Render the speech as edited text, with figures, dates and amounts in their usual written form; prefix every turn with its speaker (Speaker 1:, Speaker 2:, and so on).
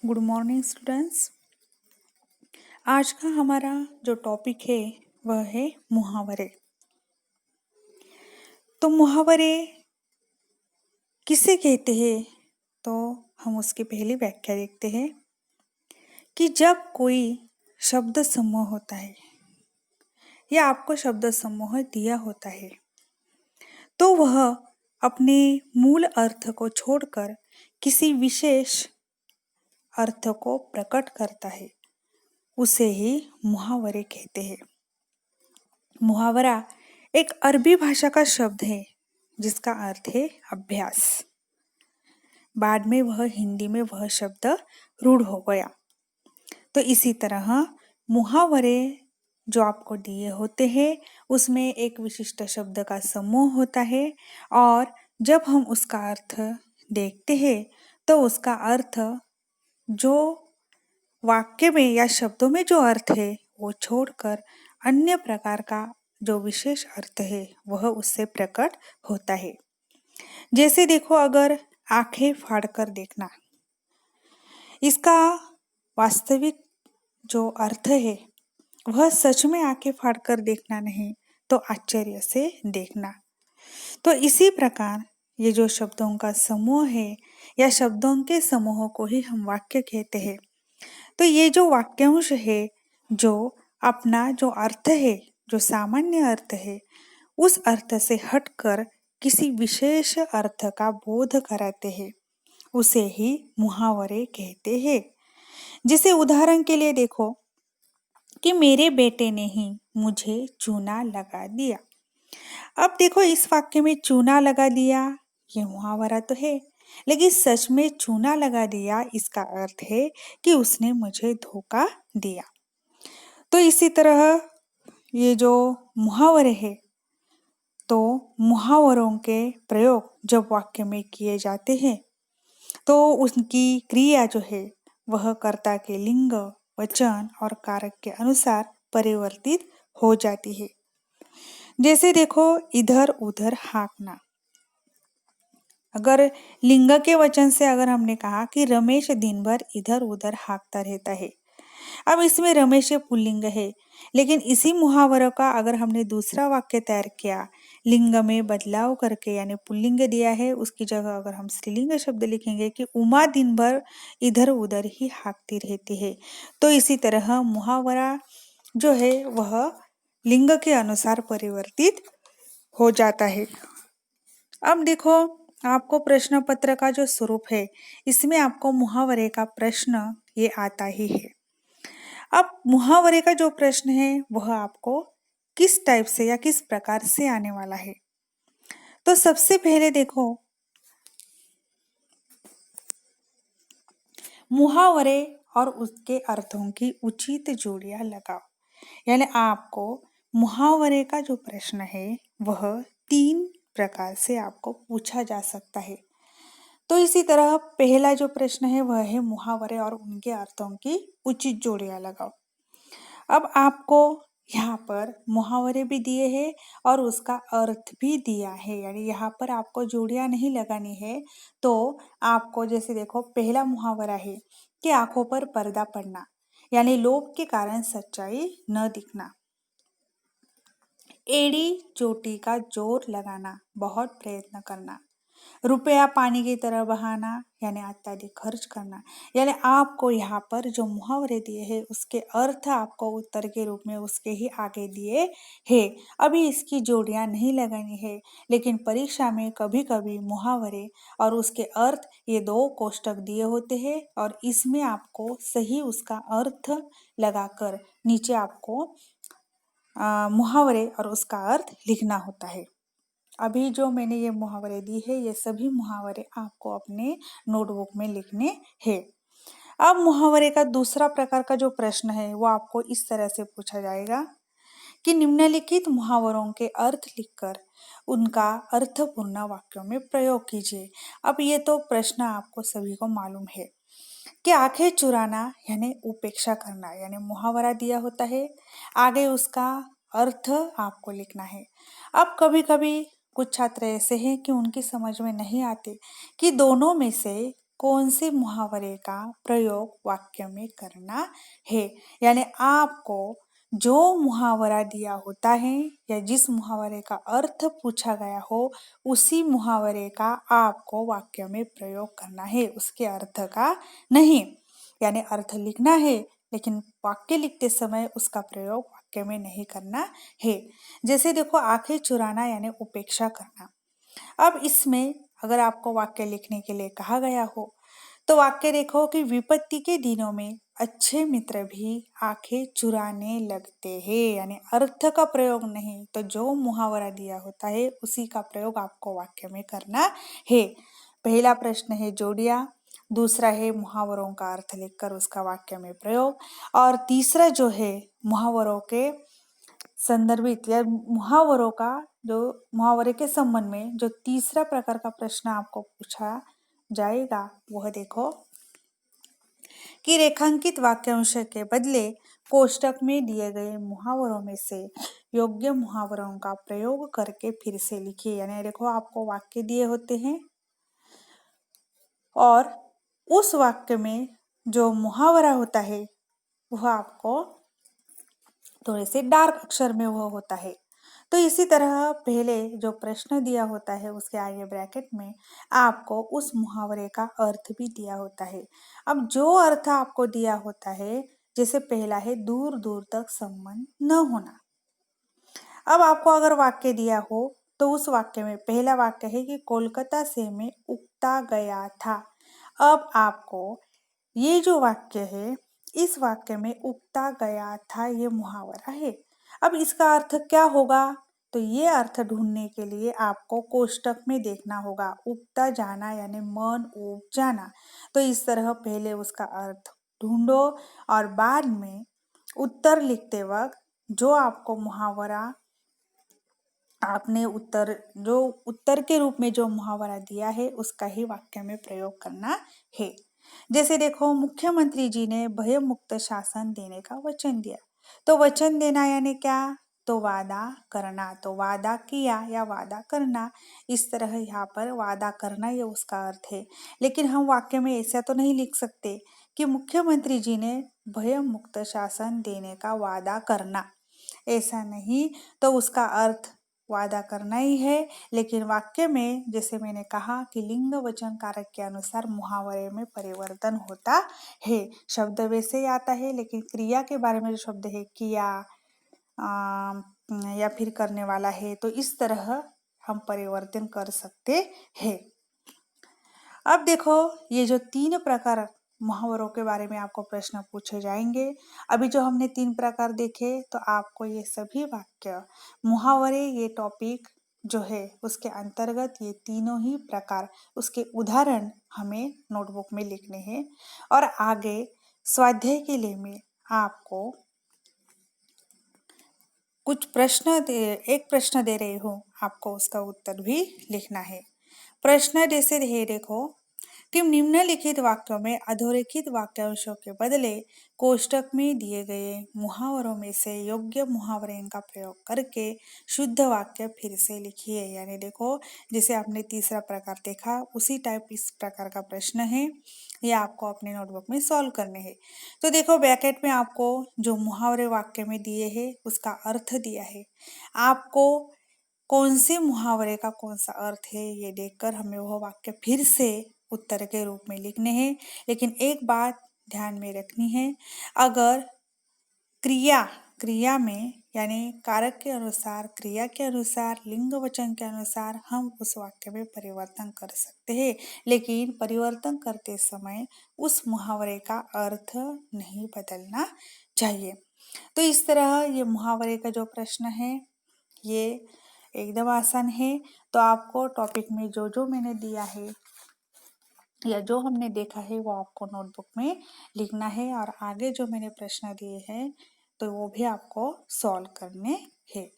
Speaker 1: Good morning students. आज का हमारा जो टॉपिक है वह है मुहावरे। तो मुहावरे किसे कहते हैं? तो हम उसकी पहली व्याख्या देखते हैं कि जब कोई शब्द समूह होता है या आपको शब्द समूह दिया होता है तो वह अपने मूल अर्थ को छोड़कर किसी विशेष अर्थ को प्रकट करता है, उसे ही मुहावरे कहते हैं। मुहावरा एक अरबी भाषा का शब्द है जिसका अर्थ है अभ्यास। बाद में वह हिंदी में वह शब्द रूढ़ हो गया। तो इसी तरह मुहावरे जो आपको दिए होते हैं उसमें एक विशिष्ट शब्द का समूह होता है और जब हम उसका अर्थ देखते हैं तो उसका अर्थ जो वाक्य में या शब्दों में जो अर्थ है वो छोड़कर अन्य प्रकार का जो विशेष अर्थ है वह उससे प्रकट होता है। जैसे देखो, अगर आंखें फाड़कर देखना, इसका वास्तविक जो अर्थ है वह सच में आंखें फाड़कर देखना नहीं, तो आश्चर्य से देखना। तो इसी प्रकार ये जो शब्दों का समूह है या शब्दों के समूह को ही हम वाक्य कहते हैं। तो ये जो वाक्यांश है जो अपना जो अर्थ है, जो सामान्य अर्थ है, उस अर्थ से हटकर किसी विशेष अर्थ का बोध कराते हैं, उसे ही मुहावरे कहते हैं। जिसे उदाहरण के लिए देखो कि मेरे बेटे ने ही मुझे चूना लगा दिया। अब देखो, इस वाक्य में चूना लगा दिया ये मुहावरा तो है, लेकिन सच में चूना लगा दिया इसका अर्थ है कि उसने मुझे धोखा दिया। तो इसी तरह ये जो मुहावरे है, तो मुहावरों के प्रयोग जब वाक्य में किए जाते हैं तो उनकी क्रिया जो है वह कर्ता के लिंग, वचन और कारक के अनुसार परिवर्तित हो जाती है। जैसे देखो, इधर उधर हाँकना। अगर लिंग के वचन से अगर हमने कहा कि रमेश दिन भर इधर उधर हाँकता रहता है, अब इसमें रमेश पुल्लिंग है, लेकिन इसी मुहावरों का अगर हमने दूसरा वाक्य तैयार किया, लिंग में बदलाव करके यानी पुल्लिंग दिया है, उसकी जगह अगर हम स्त्रीलिंग शब्द लिखेंगे कि उमा दिन भर इधर उधर ही हाँकती रहती है, तो इसी तरह मुहावरा जो है वह लिंग के अनुसार परिवर्तित हो जाता है। अब देखो, आपको प्रश्न पत्र का जो स्वरूप है इसमें आपको मुहावरे का प्रश्न ये आता ही है। अब मुहावरे का जो प्रश्न है वह आपको किस टाइप से या किस प्रकार से आने वाला है। तो सबसे पहले देखो, मुहावरे और उसके अर्थों की उचित जोड़ियां लगाओ। यानी आपको मुहावरे का जो प्रश्न है वह 3 प्रकार से आपको पूछा जा सकता है। तो इसी तरह पहला जो प्रश्न है वह है मुहावरे और उनके अर्थों की उचित जोड़ियां लगाओ। अब आपको यहाँ पर मुहावरे भी दिए हैं और उसका अर्थ भी दिया है, यानी यहाँ पर आपको जोड़ियां नहीं लगानी है। तो आपको जैसे देखो, पहला मुहावरा है कि आंखों पर पर्दा पड़ना, यानी लोभ के कारण सच्चाई न दिखना। एड़ी चोटी का जोर लगाना, बहुत प्रयत्न करना। रुपया पानी की तरह बहाना, यानी अत्यधिक खर्च करना। यानी आपको यहाँ पर जो मुहावरे दिए हैं उसके अर्थ आपको उत्तर के रूप में उसके ही आगे दिए हैं। अभी इसकी जोड़ियां नहीं लगानी है, लेकिन परीक्षा में कभी कभी मुहावरे और उसके अर्थ ये 2 कोष्टक दिए होते हैं और इसमें आपको सही उसका अर्थ लगाकर नीचे आपको मुहावरे और उसका अर्थ लिखना होता है। अभी जो मैंने ये मुहावरे दी है ये सभी मुहावरे आपको अपने नोटबुक में लिखने हैं। अब मुहावरे का दूसरा प्रकार का जो प्रश्न है वो आपको इस तरह से पूछा जाएगा कि निम्नलिखित मुहावरों के अर्थ लिखकर उनका अर्थपूर्ण वाक्यों में प्रयोग कीजिए। अब ये तो प्रश्न आपको सभी को मालूम है कि आंखें चुराना यानी उपेक्षा करना, यानी मुहावरा दिया होता है, आगे उसका अर्थ आपको लिखना है। अब कभी कभी कुछ छात्र ऐसे हैं कि उनकी समझ में नहीं आते कि दोनों में से कौन से मुहावरे का प्रयोग वाक्य में करना है। यानी आपको जो मुहावरा दिया होता है या जिस मुहावरे का अर्थ पूछा गया हो उसी मुहावरे का आपको वाक्य में प्रयोग करना है, उसके अर्थ का नहीं। यानी अर्थ लिखना है लेकिन वाक्य लिखते समय उसका प्रयोग वाक्य में नहीं करना है। जैसे देखो, आंखें चुराना यानी उपेक्षा करना। अब इसमें अगर आपको वाक्य लिखने के लिए कहा गया हो तो वाक्य देखो कि विपत्ति के दिनों में अच्छे मित्र भी आंखें चुराने लगते हैं। यानी अर्थ का प्रयोग नहीं, तो जो मुहावरा दिया होता है उसी का प्रयोग आपको वाक्य में करना है। पहला प्रश्न है जोड़िया, दूसरा है मुहावरों का अर्थ लिखकर उसका वाक्य में प्रयोग, और तीसरा जो है मुहावरों के संदर्भित या मुहावरों का जो मुहावरे के संबंध में जो तीसरा प्रकार का प्रश्न आपको पूछा जाएगा वह देखो कि रेखांकित वाक्यांश के बदले कोष्टक में दिए गए मुहावरों में से योग्य मुहावरों का प्रयोग करके फिर से लिखिए। यानी देखो, आपको वाक्य दिए होते हैं और उस वाक्य में जो मुहावरा होता है वह आपको थोड़े से डार्क अक्षर में वह होता है। तो इसी तरह पहले जो प्रश्न दिया होता है उसके आगे ब्रैकेट में आपको उस मुहावरे का अर्थ भी दिया होता है। अब जो अर्थ आपको दिया होता है, जैसे पहला है दूर दूर तक संबंध न होना। अब आपको अगर वाक्य दिया हो तो उस वाक्य में पहला वाक्य है कि कोलकाता से मैं उगता गया था। अब आपको ये जो वाक्य है इस वाक्य में उगता गया था ये मुहावरा है। अब इसका अर्थ क्या होगा, तो ये अर्थ ढूंढने के लिए आपको कोष्टक में देखना होगा। उगता जाना यानी मन उग जाना। तो इस तरह पहले उसका अर्थ ढूंढो और बाद में उत्तर लिखते वक्त जो आपको मुहावरा आपने उत्तर के रूप में जो मुहावरा दिया है उसका ही वाक्य में प्रयोग करना है। जैसे देखो, मुख्यमंत्री जी ने भय मुक्त शासन देने का वचन दिया। तो वचन देना यानी क्या, तो वादा करना। तो वादा किया या वादा करना, इस तरह यहाँ पर वादा करना ये उसका अर्थ है। लेकिन हम वाक्य में ऐसा तो नहीं लिख सकते कि मुख्यमंत्री जी ने भय मुक्त शासन देने का वादा करना, ऐसा नहीं। तो उसका अर्थ वादा करना ही है। लेकिन वाक्य में जैसे मैंने कहा कि लिंग वचन कारक के अनुसार मुहावरे में परिवर्तन होता है। शब्द वैसे ही आता है लेकिन क्रिया के बारे में जो शब्द है किया या फिर करने वाला है, तो इस तरह हम परिवर्तन कर सकते हैं। अब देखो, ये जो तीन प्रकार मुहावरों के बारे में आपको प्रश्न पूछे जाएंगे। अभी जो हमने तीन प्रकार देखे तो आपको ये सभी वाक्य मुहावरे ये टॉपिक जो है उसके अंतर्गत ये तीनों ही प्रकार उसके उदाहरण हमें नोटबुक में लिखने हैं। और आगे स्वाध्याय के लिए मैं आपको कुछ एक प्रश्न दे रही हूँ, आपको उसका उत्तर भी लिखना है। प्रश्न जैसे है देखो कि निम्नलिखित वाक्यों में अधोरेखित वाक्यांशों के बदले कोष्टक में दिए गए मुहावरों में से योग्य मुहावरे का प्रयोग करके शुद्ध वाक्य फिर से लिखिए। यानी देखो, जैसे आपने तीसरा प्रकार देखा उसी टाइप इस प्रकार का प्रश्न है, ये आपको अपने नोटबुक में सॉल्व करने हैं। तो देखो, ब्रैकेट में आपको जो मुहावरे वाक्य में दिए हैं उसका अर्थ दिया है। आपको कौन से मुहावरे का कौन सा अर्थ है ये देखकर हमें वह वाक्य फिर से उत्तर के रूप में लिखने हैं। लेकिन एक बात ध्यान में रखनी है, अगर क्रिया में यानी कारक के अनुसार क्रिया के अनुसार लिंग वचन के अनुसार हम उस वाक्य में परिवर्तन कर सकते हैं, लेकिन परिवर्तन करते समय उस मुहावरे का अर्थ नहीं बदलना चाहिए। तो इस तरह ये मुहावरे का जो प्रश्न है ये एकदम आसान है। तो आपको टॉपिक में जो जो मैंने दिया है या जो हमने देखा है वो आपको नोटबुक में लिखना है और आगे जो मैंने प्रश्न दिए हैं तो वो भी आपको सॉल्व करने हैं।